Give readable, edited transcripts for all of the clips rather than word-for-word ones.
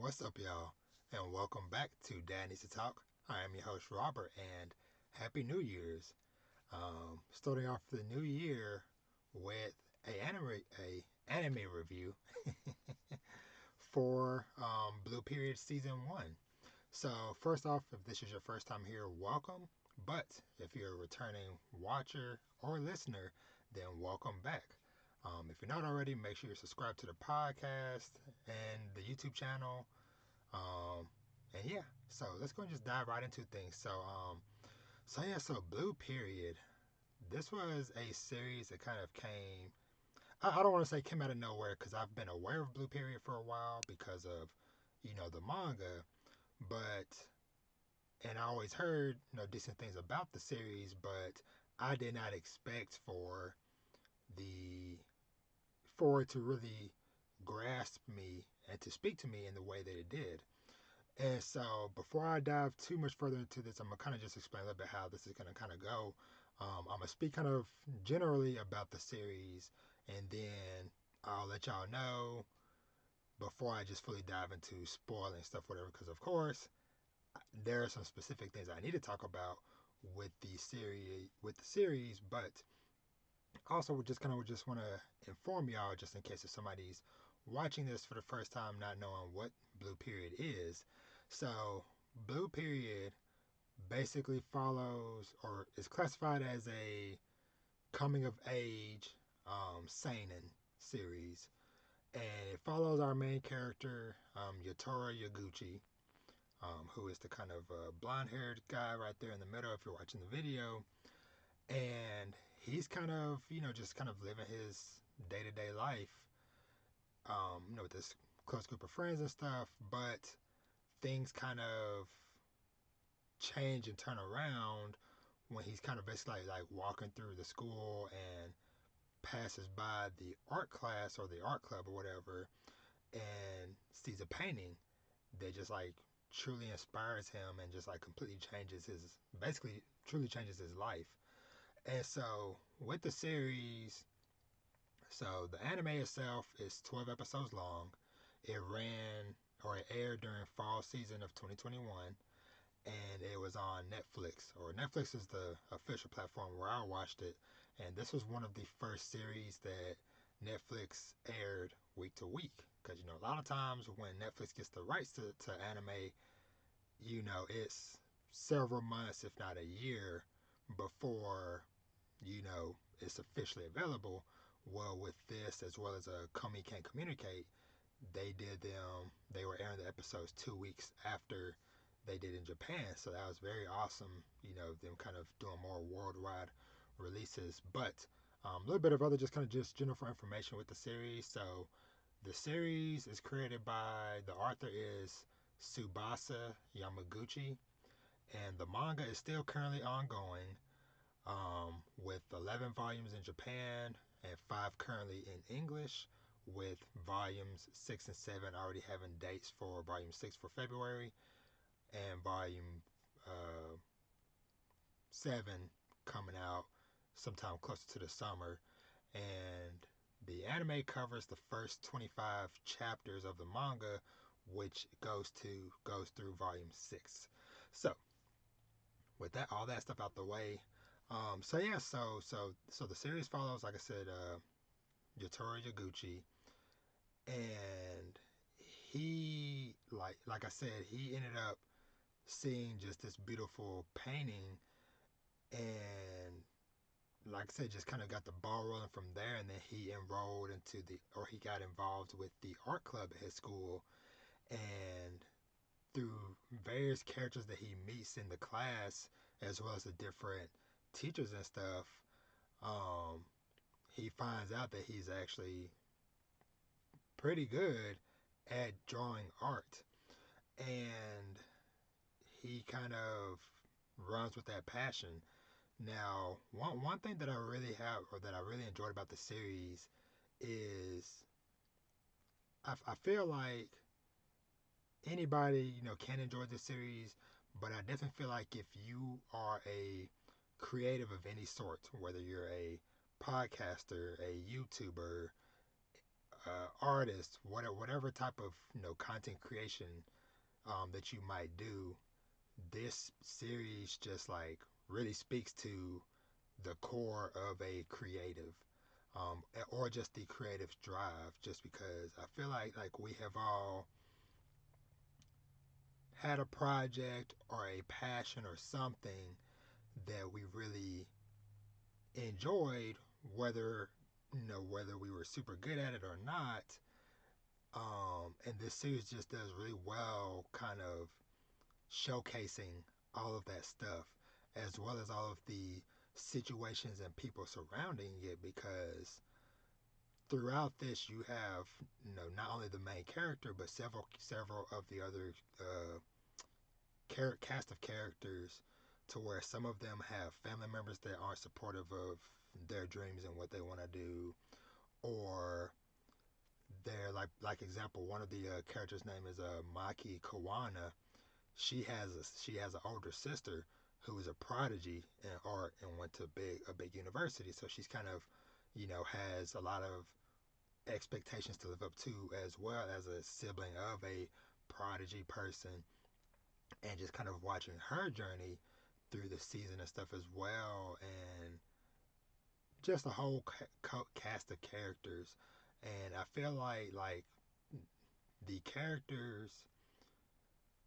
What's up, y'all? And welcome back to Dad Needs to Talk. I am your host, Robert, and Happy New Year's. Starting off the new year with a anime review for Blue Period Season 1. So, first off, if this is your first time here, welcome. But if you're a returning watcher or listener, then welcome back. If you're not already, make sure you subscribe to the podcast and the YouTube channel. Um, and yeah, so let's go and just dive right into things. So Blue Period. This was a series that kind of came. I don't want to say came out of nowhere because I've been aware of Blue Period for a while because of, the manga, but and I always heard decent things about the series, but I did not expect the for it to really grasp me and to speak to me in the way that it did. And so, before I dive too much further into this, I'm gonna kind of just explain a little bit how this is gonna kind of go. I'm gonna speak kind of generally about the series, and then I'll let y'all know before I just fully dive into spoiling stuff, whatever. Because of course, there are some specific things I need to talk about with the series, but also we just want to inform y'all just in case if somebody's watching this for the first time not knowing what Blue Period is. So Blue Period basically follows or is classified as a coming of age seinen series, and it follows our main character, Yotaro Yaguchi, who is the kind of blonde haired guy right there in the middle if you're watching the video. And he's kind of, just kind of living his day to day life, with this close group of friends and stuff. But things kind of change and turn around when he's kind of basically like walking through the school and passes by the art class or the art club or whatever and sees a painting that just like truly inspires him and just like completely changes his basically truly changes his life. And so with the series, so the anime itself is 12 episodes long. It ran or it aired during fall season of 2021, and it was on Netflix, or Netflix is the official platform where I watched it. And this was one of the first series that Netflix aired week to week. Because, a lot of times when Netflix gets the rights to anime, it's several months, if not a year, before, it's officially available. Well, with this, as well as a Komi Can't Communicate, they were airing the episodes 2 weeks after they did in Japan. So that was very awesome, them kind of doing more worldwide releases. But a little bit of other just kind of just general information with the series. So the series is created by the author is Tsubasa Yamaguchi, and the manga is still currently ongoing, with 11 volumes in Japan and 5 currently in English, with volumes 6 and 7 already having dates for volume 6 for February and volume uh, 7 coming out sometime closer to the summer. And the anime covers the first 25 chapters of the manga, which goes through volume 6. So with that all that stuff out the way, so the series follows, like I said, Yotaro Yaguchi, and he like I said, he ended up seeing just this beautiful painting, and like I said, just kind of got the ball rolling from there, and then he got involved with the art club at his school, and through various characters that he meets in the class, as well as the different teachers and stuff, um, he finds out that he's actually pretty good at drawing art. And he kind of runs with that passion. Now, one thing that I really have, or that I really enjoyed about the series, is I feel like anybody can enjoy the series, but I definitely feel like if you are a creative of any sort, whether you're a podcaster, a YouTuber, artist, whatever type of content creation that you might do, this series just like really speaks to the core of a creative, or just the creative drive. Just because I feel like we have all had a project or a passion or something that we really enjoyed, whether whether we were super good at it or not. And this series just does really well, kind of showcasing all of that stuff, as well as all of the situations and people surrounding it. Because throughout this, you have not only the main character, but several of the other cast of characters, to where some of them have family members that aren't supportive of their dreams and what they want to do, or they're like example, one of the characters' name is Maki Kawana. She has an older sister who is a prodigy in art and went to a big university, so she's kind of has a lot of expectations to live up to, as well as a sibling of a prodigy person, and just kind of watching her journey through the season and stuff as well, and just a whole cast of characters. And I feel like the characters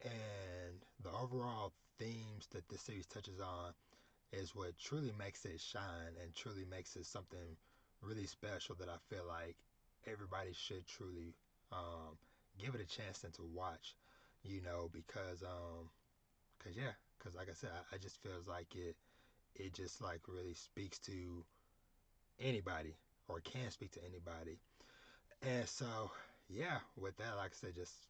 and the overall themes that this series touches on is what truly makes it shine and truly makes it something really special, that I feel like everybody should truly give it a chance and to watch, because like I said, I just feels like it just like really speaks to anybody, or can speak to anybody. And so, yeah, with that, like I said, just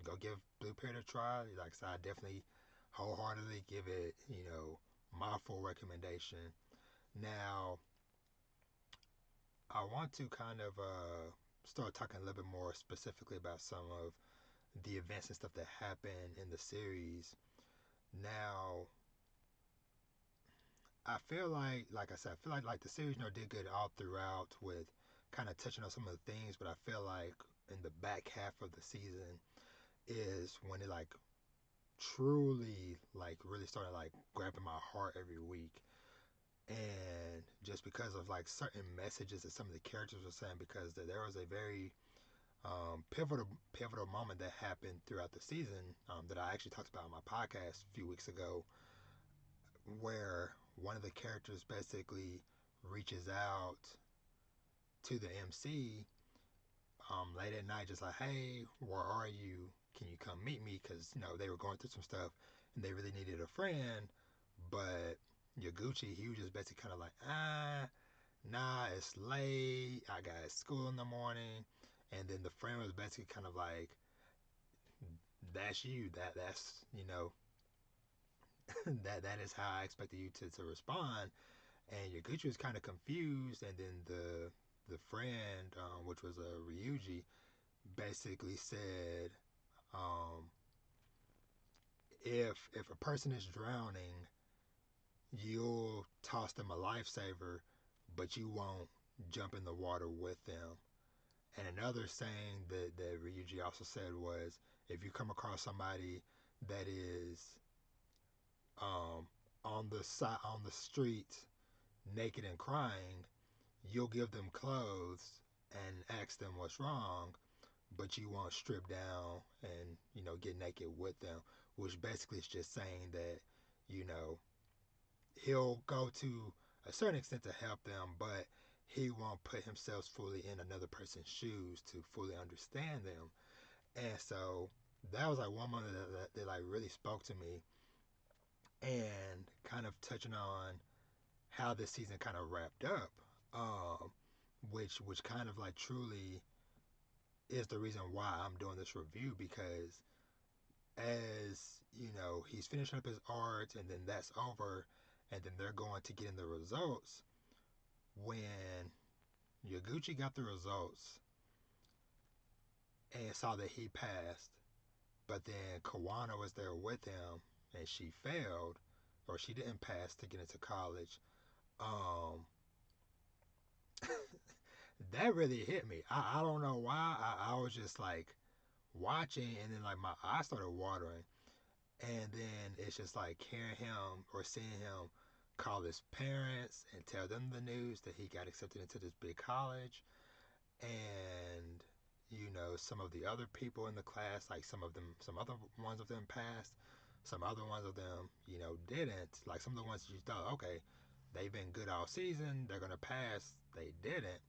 go give Blue Period a try. Like I said, I definitely wholeheartedly give it, my full recommendation. Now, I want to kind of start talking a little bit more specifically about some of the events and stuff that happened in the series. Now, I feel like I said, I feel like the series, did good all throughout with kind of touching on some of the things, but I feel like in the back half of the season is when it like truly like really started like grabbing my heart every week. And just because of like certain messages that some of the characters were saying, because there was a very pivotal moment that happened throughout the season, that I actually talked about on my podcast a few weeks ago, where one of the characters basically reaches out to the MC late at night, just like, hey, where are you? Can you come meet me? Because they were going through some stuff and they really needed a friend. But Yaguchi, he was just basically kind of like, nah, it's late. I got school in the morning. And then the friend was basically kind of like, that's you. That's that is how I expected you to respond. And Yaguchi was kind of confused. And then the friend, which was a Ryuji, basically said, um, if a person is drowning, you'll toss them a lifesaver, but you won't jump in the water with them. And another saying that Ryuji also said was, if you come across somebody that is um, on the street naked and crying, you'll give them clothes and ask them what's wrong, but you won't strip down and get naked with them. Which basically is just saying that you know he'll go to a certain extent to help them, but he won't put himself fully in another person's shoes to fully understand them. And so that was like one moment that like really spoke to me, and kind of touching on how this season kind of wrapped up, um, which kind of like truly is the reason why I'm doing this review. Because as he's finishing up his art, and then that's over, and then they're going to get in the results. When Yaguchi got the results and saw that he passed, but then Kawana was there with him and she failed, or she didn't pass to get into college. Um, that really hit me. I don't know why. I was just like watching, and then like my eyes started watering, and then it's just like hearing him or seeing him call his parents and tell them the news that he got accepted into this big college, and you know some of the other people in the class, like some other ones of them passed, some other ones of them, you know, didn't. Like some of the ones you thought, okay, they've been good all season, they're gonna pass, they didn't.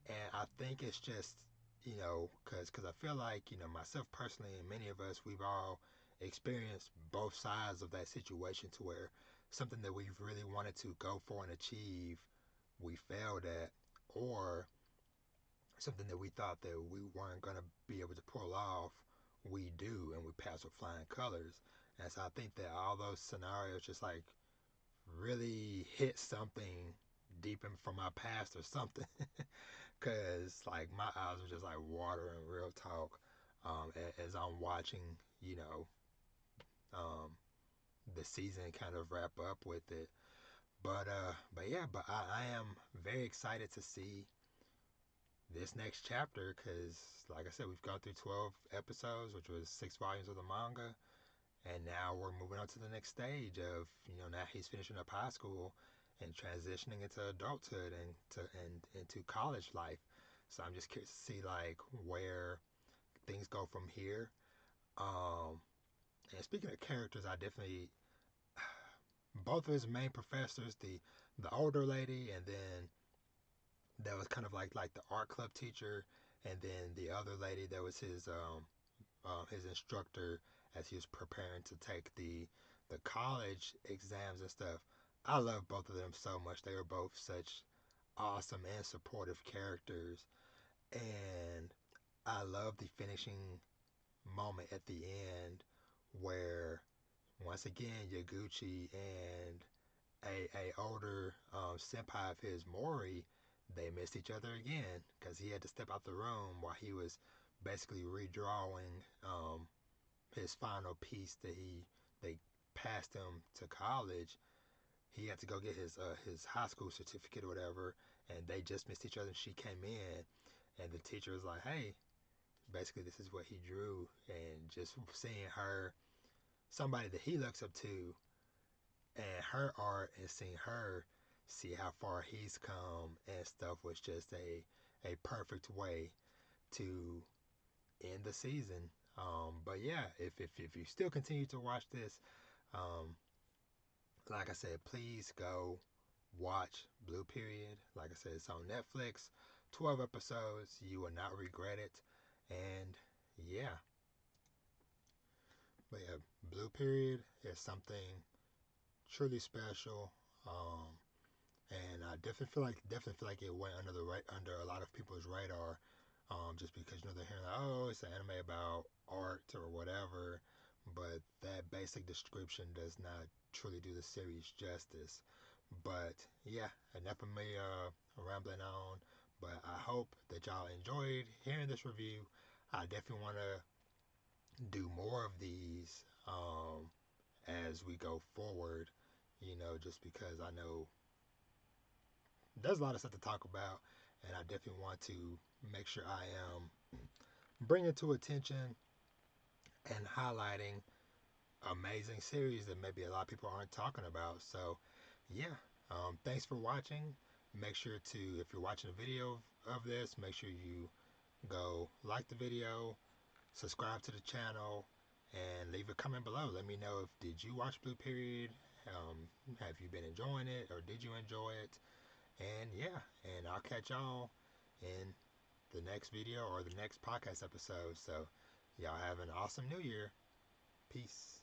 And I think it's just, you know, cause I feel like, you know, myself personally and many of us, we've all experienced both sides of that situation to where something that we've really wanted to go for and achieve, we failed at, or something that we thought that we weren't going to be able to pull off, we do, and we pass with flying colors. And so I think that all those scenarios just like really hit something deep in from my past or something. Cause like my eyes were just like watering, real talk, as I'm watching, you know, um, the season kind of wrap up with it. But yeah, but I am very excited to see this next chapter because, like I said, we've gone through 12 episodes, which was 6 volumes of the manga, and now we're moving on to the next stage of, you know, now he's finishing up high school and transitioning into adulthood and into college life. So I'm just curious to see like where things go from here. Um, and speaking of characters, I definitely both of his main professors, the older lady, and then that was kind of like the art club teacher, and then the other lady that was his instructor as he was preparing to take the college exams and stuff. I love both of them so much. They were both such awesome and supportive characters, and I love the finishing moment at the end where once again Yaguchi and a older senpai of his, Mori, they missed each other again because he had to step out the room while he was basically redrawing his final piece that they passed him to college. He had to go get his high school certificate or whatever, and they just missed each other. And she came in, and the teacher was like, "Hey, basically this is what he drew," and just seeing her, somebody that he looks up to, and her art, and seeing her see how far he's come and stuff was just a perfect way to end the season. But yeah, if you still continue to watch this, um, like I said, please go watch Blue Period. Like I said, it's on Netflix. 12 episodes. You will not regret it. And yeah, but yeah, Blue Period is something truly special. And I definitely feel like it went under under a lot of people's radar, just because you know they're hearing like, oh, it's an anime about art or whatever, but that basic description does not truly do the series justice. But yeah, enough of me rambling on. But I hope that y'all enjoyed hearing this review. I definitely want to do more of these as we go forward. You know, just because I know there's a lot of stuff to talk about, and I definitely want to make sure I am bringing to attention and highlighting amazing series that maybe a lot of people aren't talking about. So, yeah, thanks for watching. Make sure to, if you're watching a video of this, make sure you go like the video, subscribe to the channel, and leave a comment below. Let me know if did you watch Blue Period? Have you been enjoying it, or did you enjoy it? And yeah, and I'll catch y'all in the next video or the next podcast episode. So y'all have an awesome new year. Peace.